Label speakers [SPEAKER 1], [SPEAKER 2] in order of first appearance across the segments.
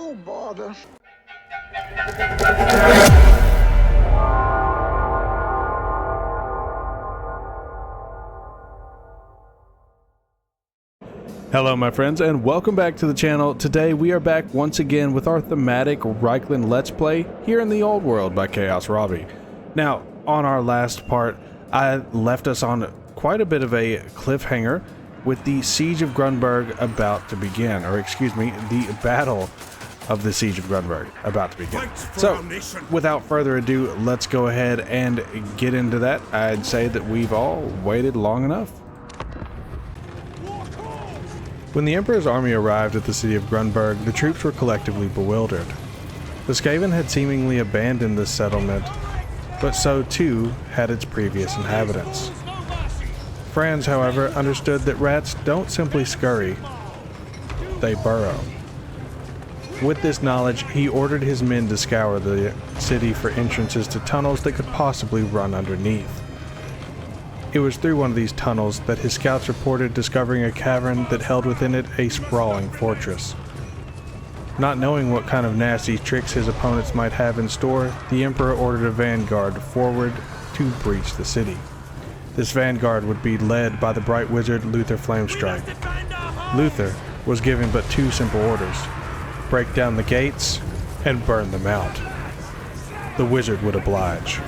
[SPEAKER 1] Oh, bother.
[SPEAKER 2] Hello my friends and welcome back to the channel. Today we are back once again with our thematic Reikland Let's Play here in the Old World by Chaos Robbie. Now, on our last part, I left us on quite a bit of a cliffhanger with the Siege of Grunberg about to begin, or excuse me, the Battle of the Siege of Grunberg about to begin. So, without further ado, let's go ahead and get into that. I'd say that we've all waited long enough. When the Emperor's army arrived at the city of Grunberg, the troops were collectively bewildered. The Skaven had seemingly abandoned this settlement, but so too had its previous inhabitants. Franz, however, understood that rats don't simply scurry, they burrow. With this knowledge, he ordered his men to scour the city for entrances to tunnels that could possibly run underneath. It was through one of these tunnels that his scouts reported discovering a cavern that held within it a sprawling fortress. Not knowing what kind of nasty tricks his opponents might have in store, the Emperor ordered a vanguard forward to breach the city. This vanguard would be led by the bright wizard Luther Flamestrike. Luther was given but two simple orders: break down the gates and burn them out. The wizard would oblige.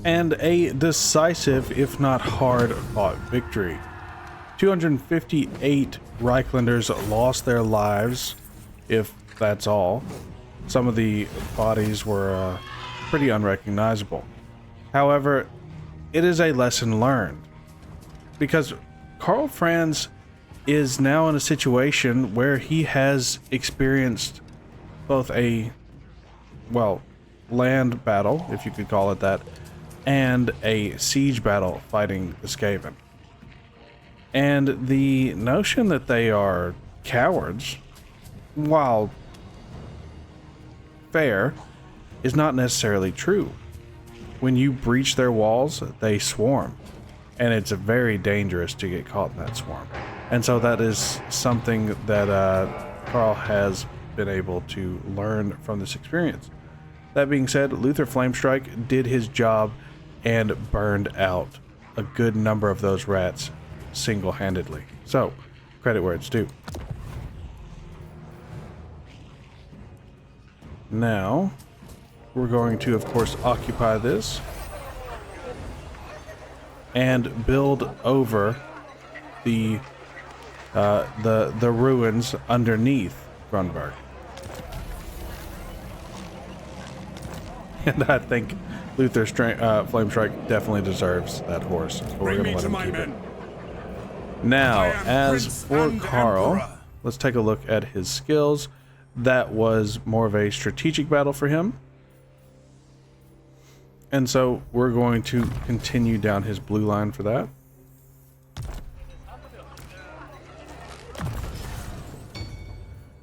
[SPEAKER 2] And a decisive, if not hard-fought victory. 258 Reiklanders lost their lives, if that's all. Some of the bodies were pretty unrecognizable. However, it is a lesson learned, because Karl Franz is now in a situation where he has experienced both a, well, land battle, if you could call it that, and a siege battle fighting the Skaven. And the notion that they are cowards, while fair, is not necessarily true. When you breach their walls, they swarm, and it's very dangerous to get caught in that swarm. And so that is something that Karl has been able to learn from this experience. That being said, Luther Flamestrike did his job and burned out a good number of those rats single-handedly. So, credit where it's due. Now, we're going to, of course, occupy this and build over the ruins underneath Grunberg. And I think Luther Flamestrike definitely deserves that horse, so we're going to let him keep it. Now, as for Karl, let's take a look at his skills. That was more of a strategic battle for him. And so we're going to continue down his blue line for that.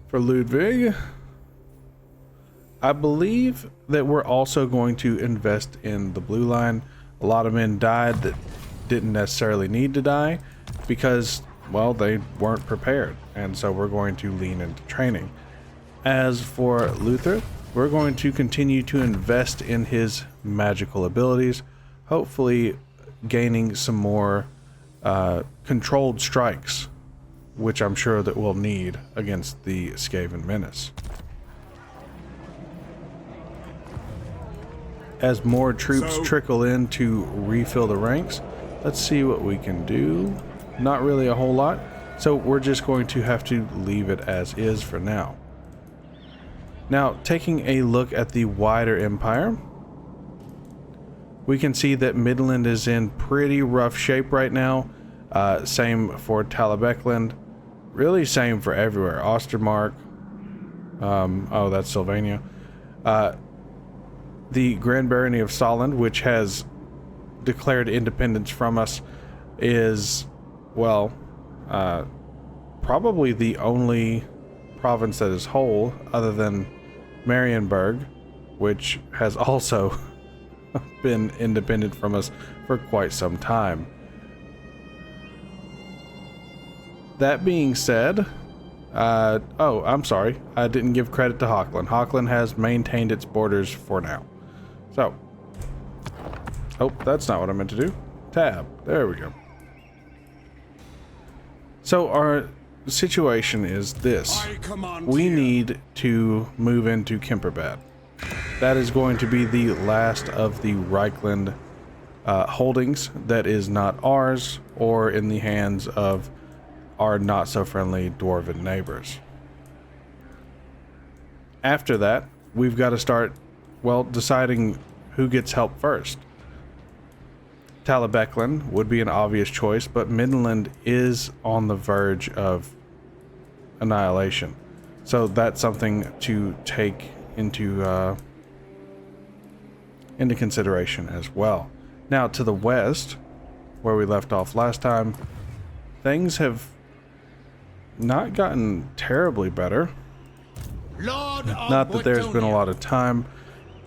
[SPEAKER 2] For Ludwig, I believe that we're also going to invest in the blue line. A lot of men died that didn't necessarily need to die because, well, they weren't prepared. And so we're going to lean into training. As for Luther, we're going to continue to invest in his magical abilities, hopefully gaining some more controlled strikes, which I'm sure that we'll need against the Skaven menace. As more troops trickle in to refill the ranks, let's see what we can do. Not really a whole lot, so we're just going to have to leave it as is for now. Now, taking a look at the wider empire, we can see that Midland is in pretty rough shape right now. Same for Talabecland. Really same for everywhere. Ostermark. Oh, that's Sylvania. The Grand Barony of Solland, which has declared independence from us, is, well, probably the only province that is whole, other than Marienburg, which has also been independent from us for quite some time. That being said, oh, I'm sorry, I didn't give credit to Hochland. Hochland has maintained its borders for now. So, oh, that's not what I meant to do. Tab, there we go. So our situation is this. We need to move into Kemperbad. That is going to be the last of the Reikland holdings that is not ours or in the hands of our not so friendly dwarven neighbors. After that, we've got to start, well, deciding who gets help first. Talabecland would be an obvious choice, but Midland is on the verge of annihilation. So that's something to take into consideration as well. Now to the west, where we left off last time, things have not gotten terribly better. Not that there's been a lot of time.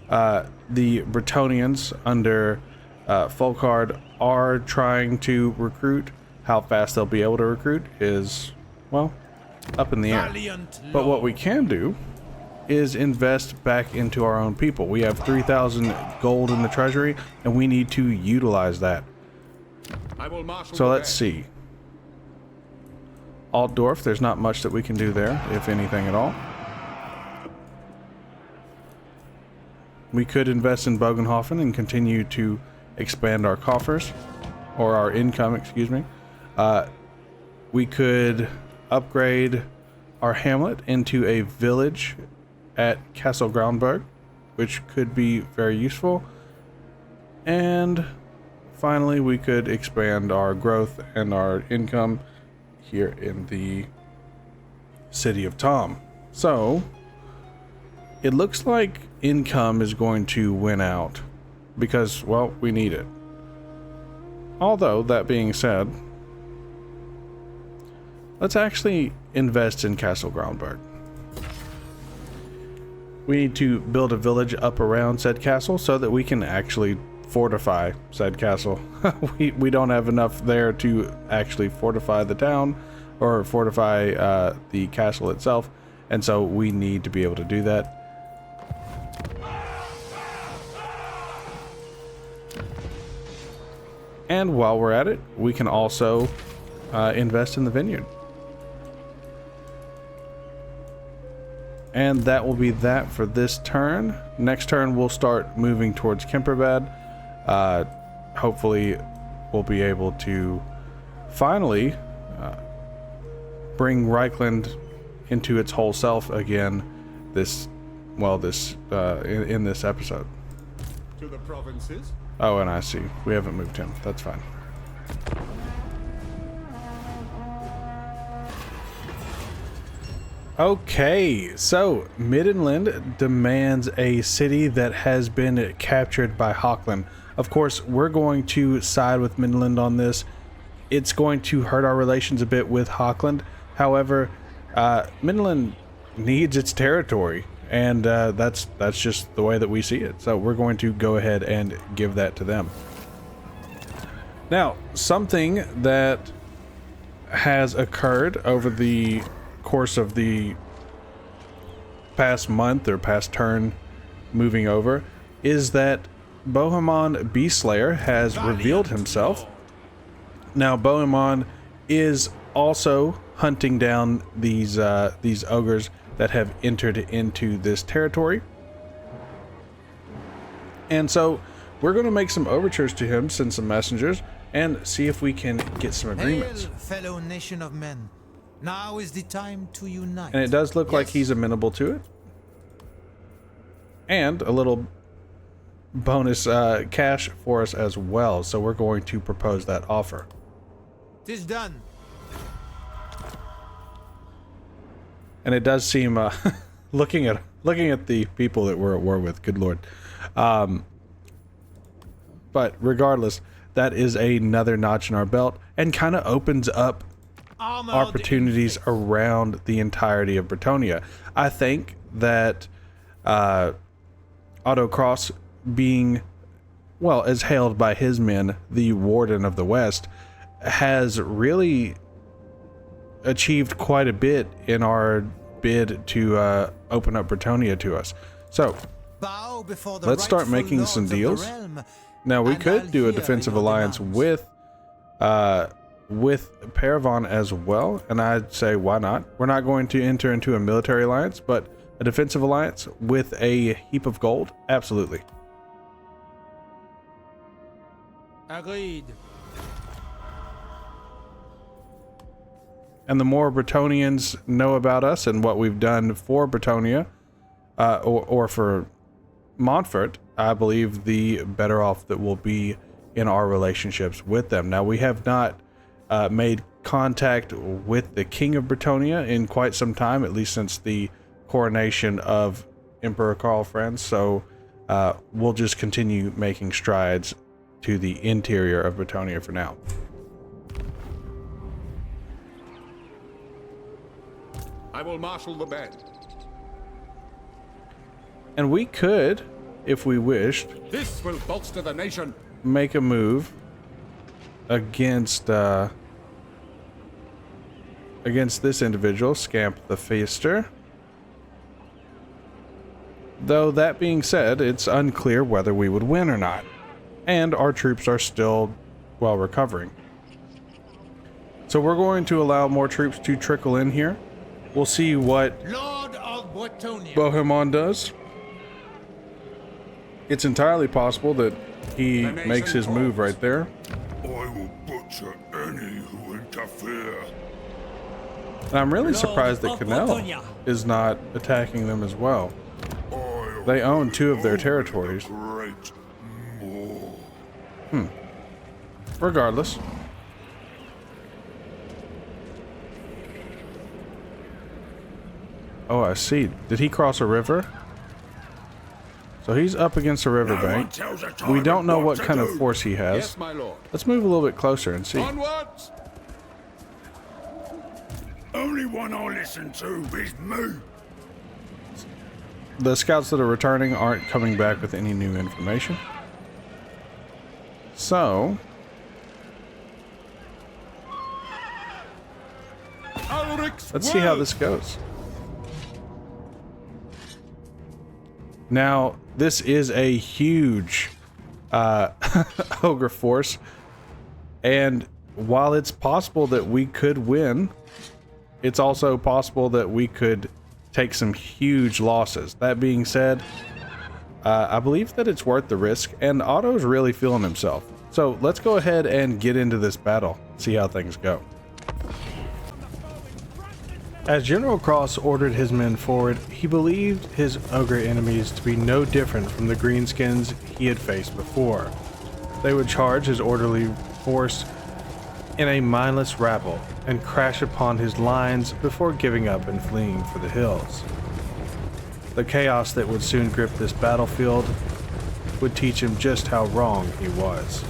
[SPEAKER 2] The Bretonnians under Folkard are trying to recruit. How fast they'll be able to recruit is, well, up in the air. But what we can do is invest back into our own people. We have 3,000 gold in the treasury, and we need to utilize that. So let's see. Altdorf, there's not much that we can do there, if anything at all. We could invest in Bogenhofen and continue to expand our coffers, or our income, excuse me. We could upgrade our hamlet into a village at Castle Groundberg, which could be very useful. And finally, we could expand our growth and our income here in the city of Tom. So it looks like income is going to win out because, well, we need it. Although, that being said, let's actually invest in Castle Groundberg. We need to build a village up around said castle so that we can actually fortify said castle. we don't have enough there to actually fortify the town or fortify the castle itself, and so we need to be able to do that. And while we're at it, we can also invest in the vineyard. And that will be that for this turn. Next turn, we'll start moving towards Kemperbad. Hopefully, we'll be able to finally bring Reikland into its whole self again. In this episode.
[SPEAKER 1] To the provinces.
[SPEAKER 2] Oh, and I see. We haven't moved him. That's fine. Okay, so Middenland demands a city that has been captured by Hochland. Of course, we're going to side with Middenland on this. It's going to hurt our relations a bit with Hochland. However, Middenland needs its territory, and that's just the way that we see it. So we're going to go ahead and give that to them. Now, something that has occurred over the course of the past month or past turn moving over is that Bohemond Beastslayer has revealed himself. Now Bohemond is also hunting down these ogres that have entered into this territory, and so we're going to make some overtures to him, send some messengers, and see if we can get some agreements.
[SPEAKER 3] Hail, fellow nation of men. Now is the time to unite.
[SPEAKER 2] And it does look like he's amenable to it. And a little bonus cash for us as well. So we're going to propose that offer.
[SPEAKER 3] 'Tis done.
[SPEAKER 2] And it does seem, looking at the people that we're at war with, good lord. But regardless, that is another notch in our belt and kind of opens up opportunities around the entirety of Bretonnia. I think that Otto Cross, being, well, as hailed by his men, the Warden of the West, has really achieved quite a bit in our bid to open up Bretonnia to us. So let's start making some deals. Now we could do a defensive alliance with Paravon as well, and I'd say why not? We're not going to enter into a military alliance, but a defensive alliance with a heap of gold, absolutely.
[SPEAKER 3] Agreed.
[SPEAKER 2] And the more Bretonians know about us and what we've done for Bretonnia, or for Montfort, I believe the better off that we'll be in our relationships with them. Now, we have not made contact with the King of Bretonnia in quite some time, at least since the coronation of Emperor Karl Franz, so we'll just continue making strides to the interior of Bretonnia for now.
[SPEAKER 1] I will marshal the band.
[SPEAKER 2] And we could, if we wished,
[SPEAKER 1] This will bolster the nation.
[SPEAKER 2] make a move against this individual, Scamp the Feaster. Though that being said, it's unclear whether we would win or not, and our troops are still, well, recovering. So we're going to allow more troops to trickle in here. We'll see what
[SPEAKER 3] Lord of Bohemia.
[SPEAKER 2] Bohemond does. It's entirely possible that he makes his move right there.
[SPEAKER 4] I will butcher any who interfere.
[SPEAKER 2] And I'm really surprised that Canal is not attacking them as well. They own 2 of their territories.
[SPEAKER 4] Great more.
[SPEAKER 2] Regardless. Oh, I see. Did he cross a river? So he's up against a riverbank. We don't know what kind of force he has.
[SPEAKER 1] Yes, my lord.
[SPEAKER 2] Let's move a little bit closer and see.
[SPEAKER 1] Onwards!
[SPEAKER 4] Only one I listen to is me.
[SPEAKER 2] The scouts that are returning aren't coming back with any new information. So, let's see how this goes. Now, this is a huge ogre force, and while it's possible that we could win, it's also possible that we could take some huge losses. That being said, I believe that it's worth the risk, and Otto's really feeling himself. So let's go ahead and get into this battle, see how things go. As General Cross ordered his men forward, he believed his ogre enemies to be no different from the greenskins he had faced before. They would charge his orderly force in a mindless rabble and crash upon his lines before giving up and fleeing for the hills. The chaos that would soon grip this battlefield would teach him just how wrong he was.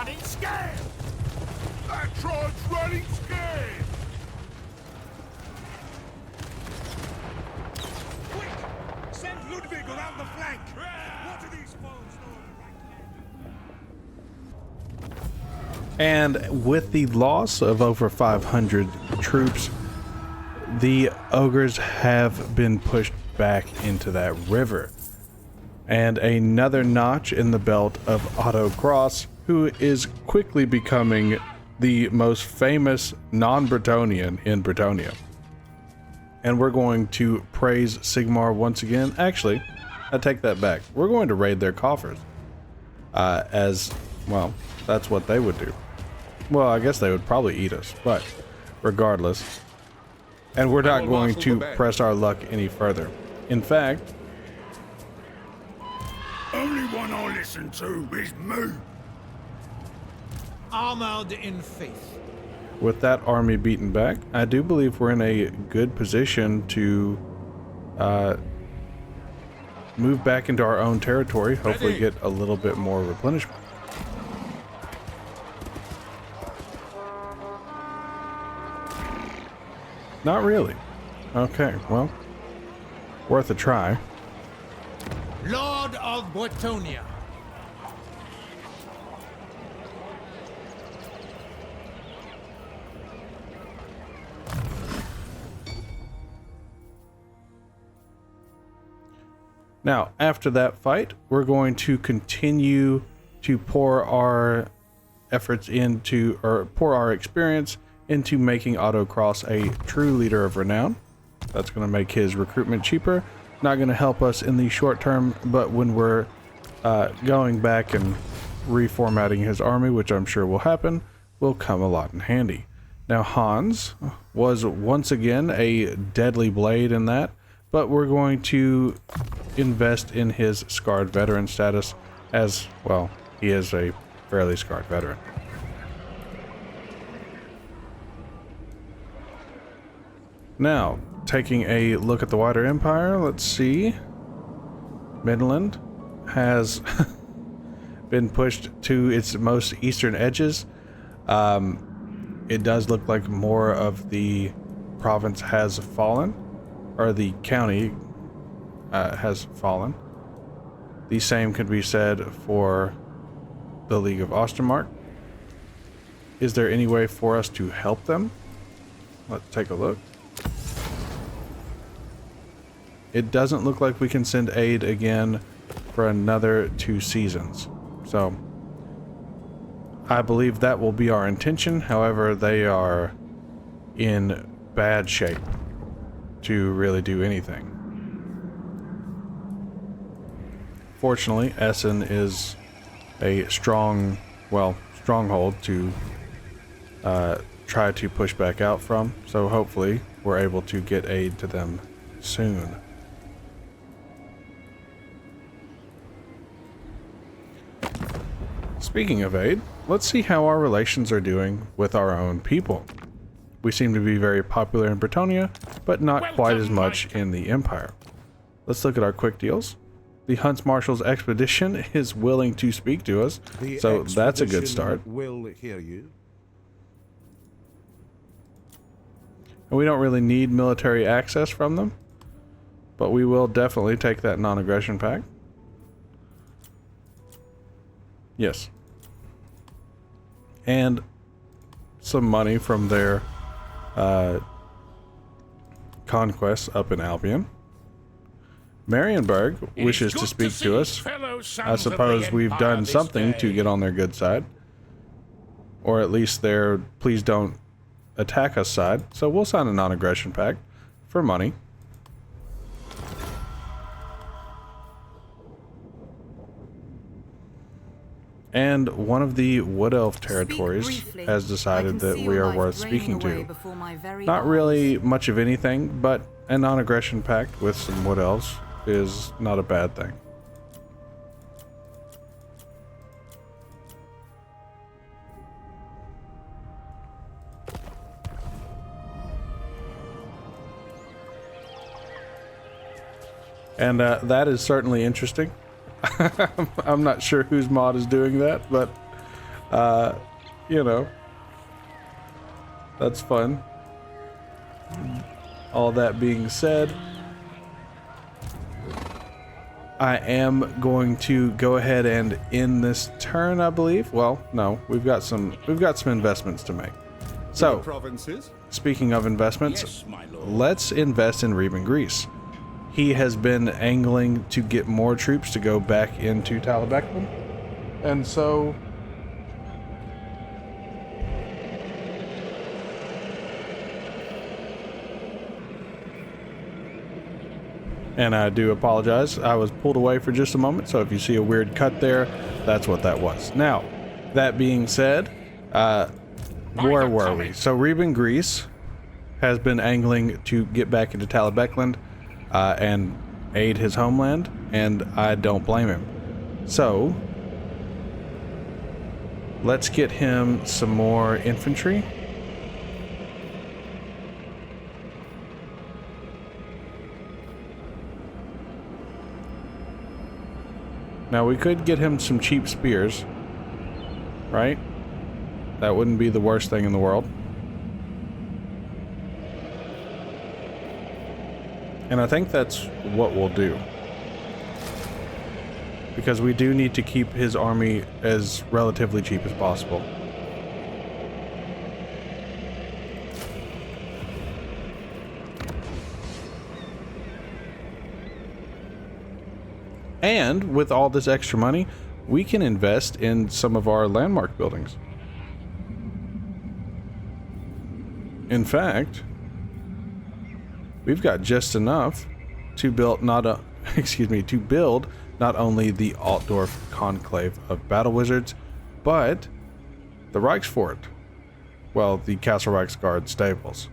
[SPEAKER 5] running scared!
[SPEAKER 4] That tribe's running scared!
[SPEAKER 5] Quick! Send Ludwig around the flank! What are these foes doing?
[SPEAKER 2] And with the loss of over 500 troops, the ogres have been pushed back into that river. And another notch in the belt of Otto Cross, who is quickly becoming the most famous non-Bretonnian in Bretonnia. And we're going to praise Sigmar once again. Actually, I take that back. We're going to raid their coffers. As, well, that's what they would do. Well, I guess they would probably eat us, but regardless. And we're not going to press our luck any further. In fact,
[SPEAKER 4] Only one I listen to is me.
[SPEAKER 3] Armored in faith.
[SPEAKER 2] with that army beaten back, I do believe we're in a good position to move back into our own territory, hopefully get a little bit more replenishment. Not really. Okay, well, worth a try.
[SPEAKER 3] Lord of Bretonnia.
[SPEAKER 2] Now, after that fight, we're going to continue to pour our efforts into, or pour our experience into making Otto Cross a true leader of renown. That's going to make his recruitment cheaper. Not going to help us in the short term, but when we're going back and reformatting his army, which I'm sure will happen, will come a lot in handy. Now, Hans was once again a deadly blade in that, but we're going to invest in his scarred veteran status, as, well, he is a fairly scarred veteran. Now, taking a look at the wider empire, let's see. Midland has been pushed to its most eastern edges. It does look like more of the province has fallen, or the county has fallen. The same could be said for the League of Ostermark. Is there any way for us to help them? Let's take a look. It doesn't look like we can send aid again for another 2 seasons. So, I believe that will be our intention. However, they are in bad shape to really do anything. Fortunately, Essen is a strong, well, stronghold to try to push back out from. So hopefully we're able to get aid to them soon. Speaking of aid, let's see how our relations are doing with our own people. We seem to be very popular in Bretonnia, but not quite as much in the Empire. Let's look at our quick deals. The Hunts Marshal's expedition is willing to speak to us, so that's a good start.
[SPEAKER 5] Will hear you.
[SPEAKER 2] And we don't really need military access from them, but we will definitely take that non-aggression pact. Yes. And some money from their conquests up in Albion. Marienburg wishes to speak to us. I suppose we've done something to get on their good side. Or at least their please don't attack us side. So we'll sign a non-aggression pact for money. And one of the Wood Elf territories has decided that we are worth speaking to. Not really much of anything, but a non-aggression pact with some Wood Elves is not a bad thing. And that is certainly interesting. I'm not sure whose mod is doing that, but You know, that's fun. All that being said, I am going to go ahead and end this turn, I believe. Well, no, we've got some investments to make. So,
[SPEAKER 1] Provinces?
[SPEAKER 2] speaking of investments,
[SPEAKER 5] Yes, my lord.
[SPEAKER 2] let's invest in Reikland, Greece. He has been angling to get more troops to go back into Thematic, and so and I do apologize. I was pulled away for just a moment, so if you see a weird cut there, that's what that was. Now, that being said, where were we? So Reikland, Greece has been angling to get back into Thematic and aid his homeland, and I don't blame him. So, let's get him some more infantry. Now we could get him some cheap spears, right? That wouldn't be the worst thing in the world. And I think that's what we'll do. Because we do need to keep his army as relatively cheap as possible. And with all this extra money, we can invest in some of our landmark buildings. In fact, we've got just enough to build to build not only the Altdorf Conclave of Battle Wizards, but the Reichsfort. Well, the Castle Reichsguard stables.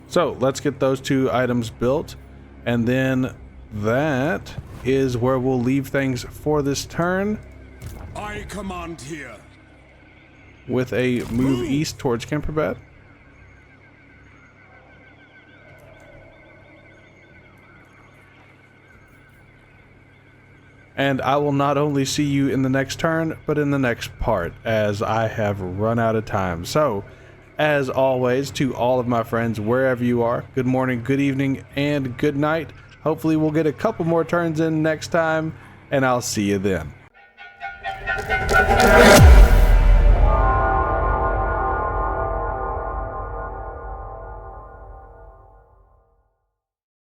[SPEAKER 2] So let's get those two items built. And then that is where we'll leave things for this turn,
[SPEAKER 5] I command here.
[SPEAKER 2] with a move east towards Kemperbad. And I will not only see you in the next turn, but in the next part, as I have run out of time. So, as always, to all of my friends, wherever you are, good morning, good evening, and good night. Hopefully we'll get a couple more turns in next time, and I'll see you then.